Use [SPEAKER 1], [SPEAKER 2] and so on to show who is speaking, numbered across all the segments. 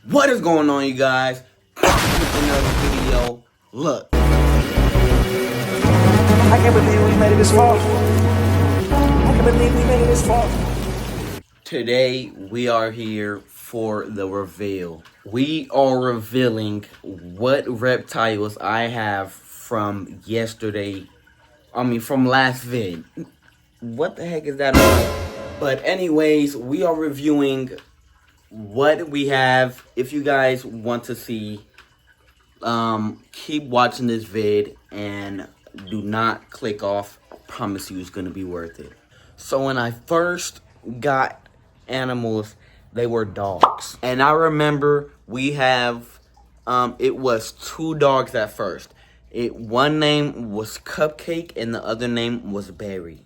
[SPEAKER 1] What is going on, you guys? Back with another video. Look,
[SPEAKER 2] I can't believe we made it this far. I can't believe we made it this far.
[SPEAKER 1] today we are here for the reveal. We are revealing what reptiles I have from yesterday. From last vid. What the heck is that about? But anyways, we are reviewing what we have. If you guys want to see, keep watching this vid and do not click off. I promise you it's gonna be worth it. So when I first got animals, they were dogs. And I remember we have it was two dogs at first. One name was Cupcake and the other name was Berry.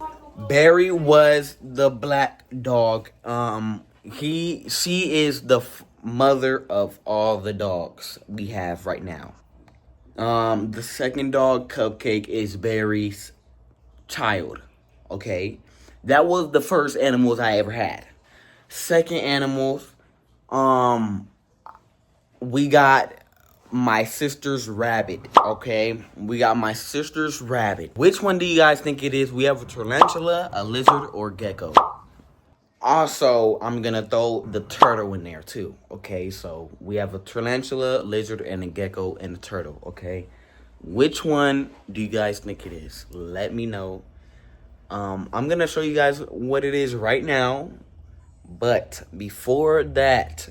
[SPEAKER 1] Berry was the black dog. She is the mother of all the dogs we have right now. The second dog, Cupcake, is Berry's child. Okay, that was the first animals I ever had. Second animals, we got my sister's rabbit. Okay, we got my sister's rabbit. Which one do you guys think it is? We have a tarantula, a lizard, or gecko. Also, I'm gonna throw the turtle in there too. Okay, so we have a tarantula, lizard, and a gecko, and a turtle. Okay, which one do you guys think it is? Let me know. I'm gonna show you guys what it is right now, but before that,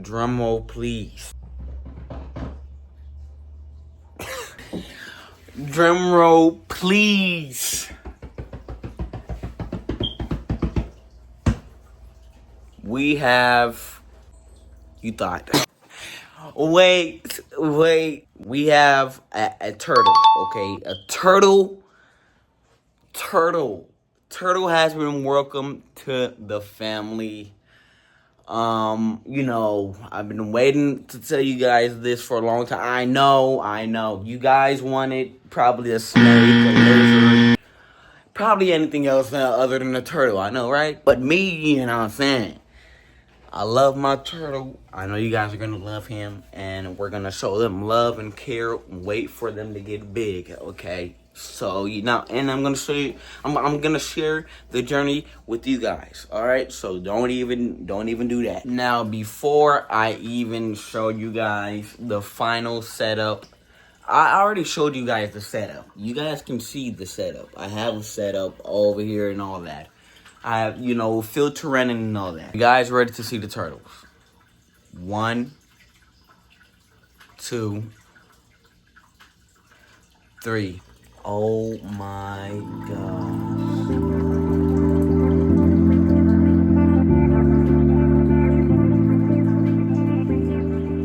[SPEAKER 1] drum roll please. Drum roll please. We have, you thought, wait, we have a turtle, okay? A turtle has been welcomed to the family. I've been waiting to tell you guys this for a long time. I know. You guys wanted probably a snake, a lizard, probably anything else other than a turtle. I know, right? But me, you know what I'm saying? I love my turtle. I know you guys are gonna love him, and we're gonna show them love and care. Wait for them to get big, okay? So and I'm gonna show you. I'm gonna share the journey with you guys. All right. So don't even do that. Now, before I even show you guys the final setup, I already showed you guys the setup. You guys can see the setup. I have a setup over here and all that. I have, filtering and all that. You guys ready to see the turtles? 1, 2, 3. Oh my God.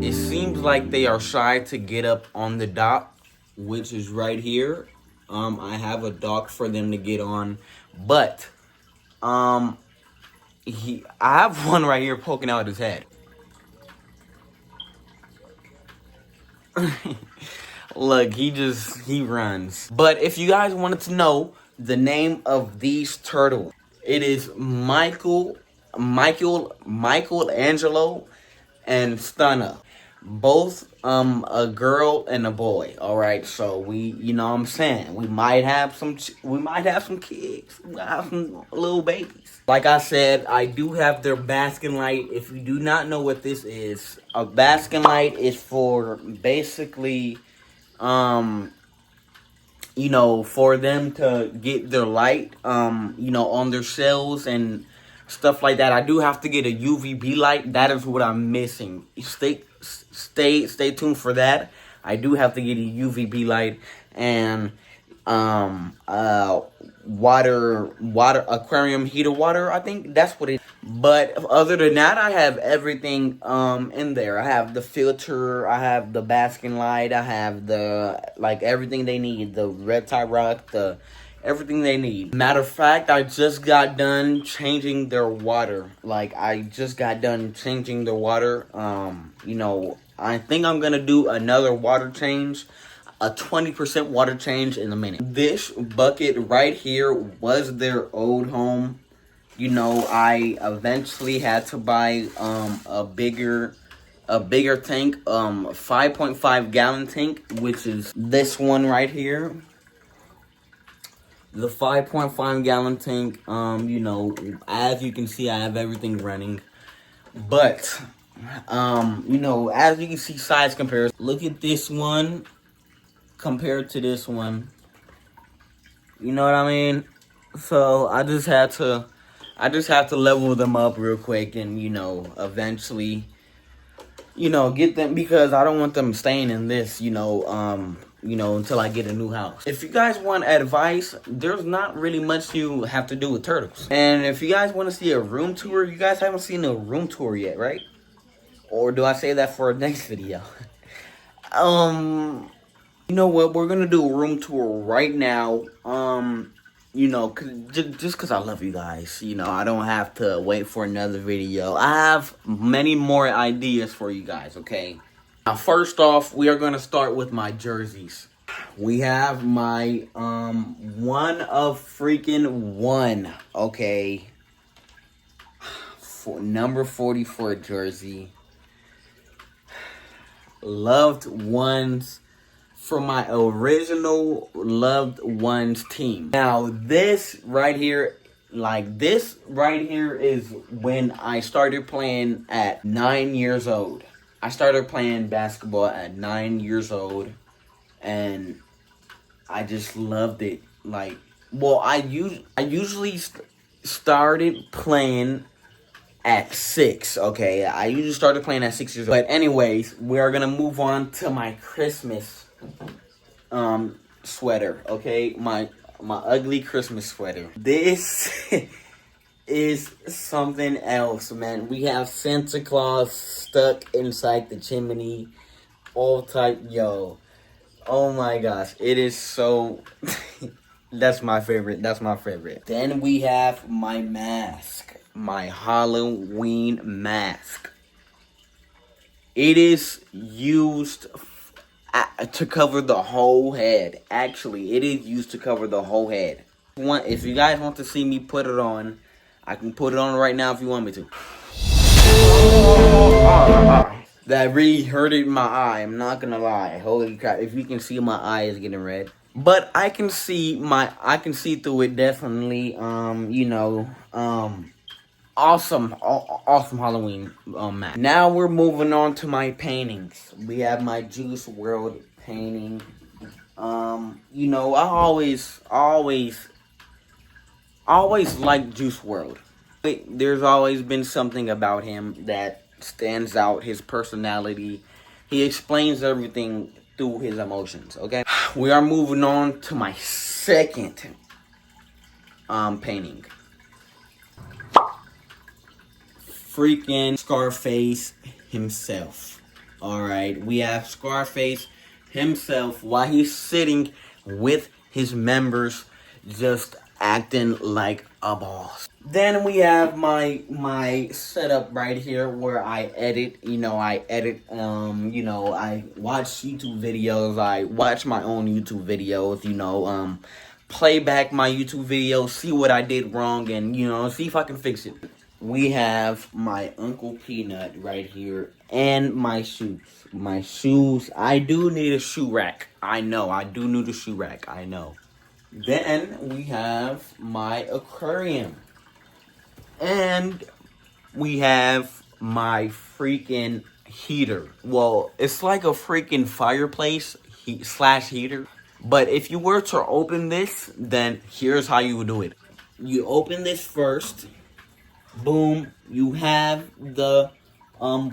[SPEAKER 1] It seems like they are shy to get up on the dock, which is right here. I have a dock for them to get on, but I have one right here poking out his head. Look, he runs. But if you guys wanted to know the name of these turtles, it is Michelangelo, and Stunna. Both a girl and a boy. All right, so what I'm saying, we might have some kids. We might have some little babies. Like I said, I do have their basking light. If you do not know what this is, a basking light is for basically for them to get their light on their cells and stuff like that. I do have to get a UVB light. That is what I'm missing. Stay tuned for that. I do have to get a UVB light and water aquarium heater water. I think that's what it is. But other than that, I have everything in there. I have the filter, I have the basking light, I have the everything they need, the reptile rock, everything they need. Matter of fact, I just got done changing their water. I think I'm gonna do another water change, a 20% water change in a minute. This bucket right here was their old home. You know, I eventually had to buy a bigger tank, 5.5 gallon tank, which is this one right here. The 5.5 gallon tank. You know, as you can see, I have everything running. But you know, as you can see, size comparison. Look at this one compared to this one. You know what I mean? So I just have to level them up real quick, and you know, eventually, you know, get them, because I don't want them staying in this, you know, until I get a new house. If you guys want advice, there's not really much you have to do with turtles. And if you guys want to see a room tour, you guys haven't seen a room tour yet, right? Or do I say that for a next video? You know what? We're gonna do a room tour right now. You know, just because I love you guys. You know, I don't have to wait for another video. I have many more ideas for you guys, okay? Now, first off, we are gonna start with my jerseys. We have my, one of freaking one, okay? For number 44 jersey. Loved ones. For my original loved ones team. Now this right here is when I started playing at 9 years old. I started playing basketball at 9 years old, and I just loved it. Like, well, I usually started playing at 6. Okay, I usually started playing at 6 years old. But anyways, we are gonna move on to my Christmas sweater, okay? My ugly Christmas sweater. This is something else, man. We have Santa Claus stuck inside the chimney, all type, yo. Oh my gosh, it is so that's my favorite. Then we have my mask, my Halloween mask. It is used to cover the whole head. Actually, it is used to cover the whole head. If you guys want to see me put it on, I can put it on right now if you want me to. That really hurted my eye, I'm not gonna lie. Holy crap, if you can see, my eye is getting red. But I can see through it, definitely. You know, awesome Halloween map. Now we're moving on to my paintings. We have my Juice WRLD painting. You know, I always liked Juice WRLD. There's always been something about him that stands out. His personality. He explains everything through his emotions. Okay, we are moving on to my second painting. Freaking Scarface himself. Alright, we have Scarface himself while he's sitting with his members, just acting like a boss. Then we have my setup right here where I edit. You know, I watch YouTube videos. I watch my own YouTube videos, you know, play back my YouTube videos, see what I did wrong, and, you know, see if I can fix it. We have my Uncle Peanut right here, and my shoes. My shoes, I do need a shoe rack. I know, I do need a shoe rack, I know. Then we have my aquarium. And we have my freaking heater. Well, it's like a freaking fireplace slash heater. But if you were to open this, then here's how you would do it. You open this first. Boom, you have the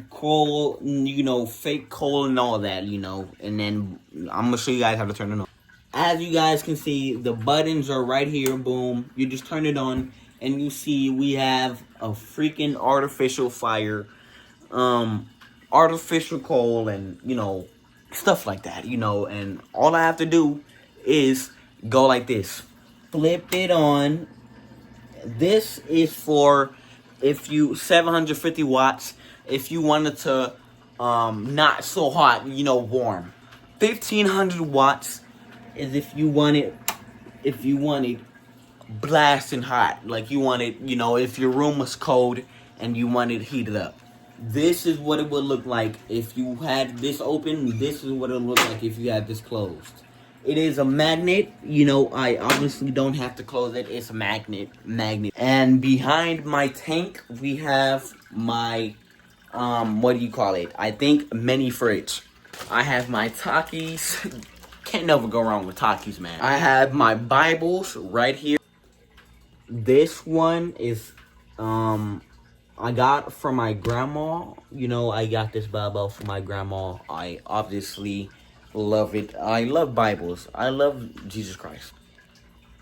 [SPEAKER 1] coal, you know, fake coal and all that, you know, and then I'm gonna show you guys how to turn it on. As you guys can see, the buttons are right here. Boom, you just turn it on, and you see we have a freaking artificial fire, artificial coal, and, you know, stuff like that, you know. And all I have to do is go like this, flip it on. This is for 750 watts if you wanted to not so hot, you know, warm. 1500 watts is if you wanted blasting hot. Like you want it, if your room was cold and you wanted it heated up. This is what it would look like if you had this open. This is what it would look like if you had this closed. It is a magnet. I obviously don't have to close it. It's a magnet. And behind my tank, we have my, what do you call it? I think mini fridge. I have my Takis. Can't never go wrong with Takis, man. I have my Bibles right here. This one is, I got from my grandma. I got this Bible from my grandma. I obviously love it. I love Bibles. I love Jesus Christ.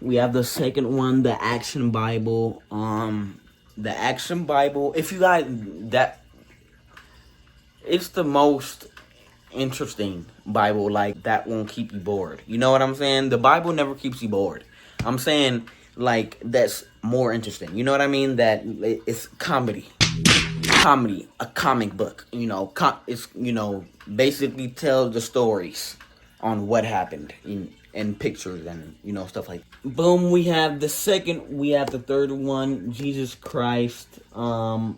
[SPEAKER 1] We have the second one, the Action Bible. The Action Bible. If you guys, it's the most interesting Bible. Like, that won't keep you bored. You know what I'm saying? The Bible never keeps you bored. I'm saying, like, that's more interesting. You know what I mean? That it's comedy, a comic book. It's basically tell the stories on what happened in pictures and stuff like that. Boom. We have the third one, Jesus Christ. I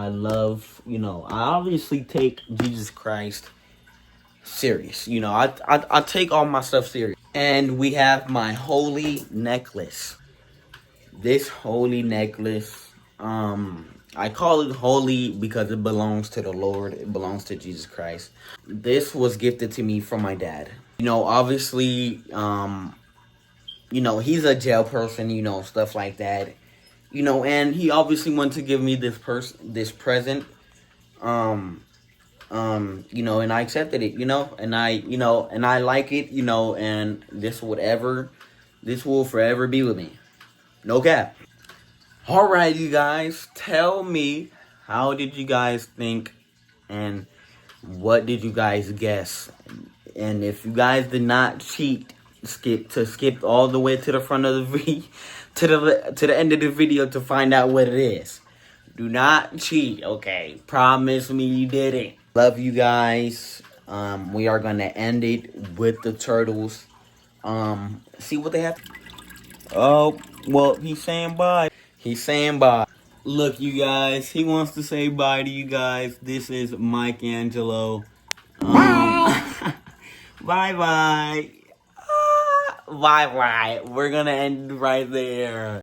[SPEAKER 1] love, I obviously take Jesus Christ serious. I take all my stuff serious. And we have my holy necklace. This holy necklace, I call it holy because it belongs to the Lord. It belongs to Jesus Christ. This was gifted to me from my dad. Obviously, he's a jail person, stuff like that. And he obviously wanted to give me this present. And I accepted it, and I like it, and this will forever be with me. No cap. Alright, you guys, tell me, how did you guys think, and what did you guys guess? And if you guys did not cheat, skip all the way to the front of the video, to the end of the video to find out what it is. Do not cheat, okay? Promise me you didn't. Love you guys. We are gonna end it with the turtles. See what they have. Oh, well, he's saying bye. He's saying bye. Look, you guys, he wants to say bye to you guys. This is Mike Angelo. Bye. Bye-bye. Bye-bye. We're gonna end right there.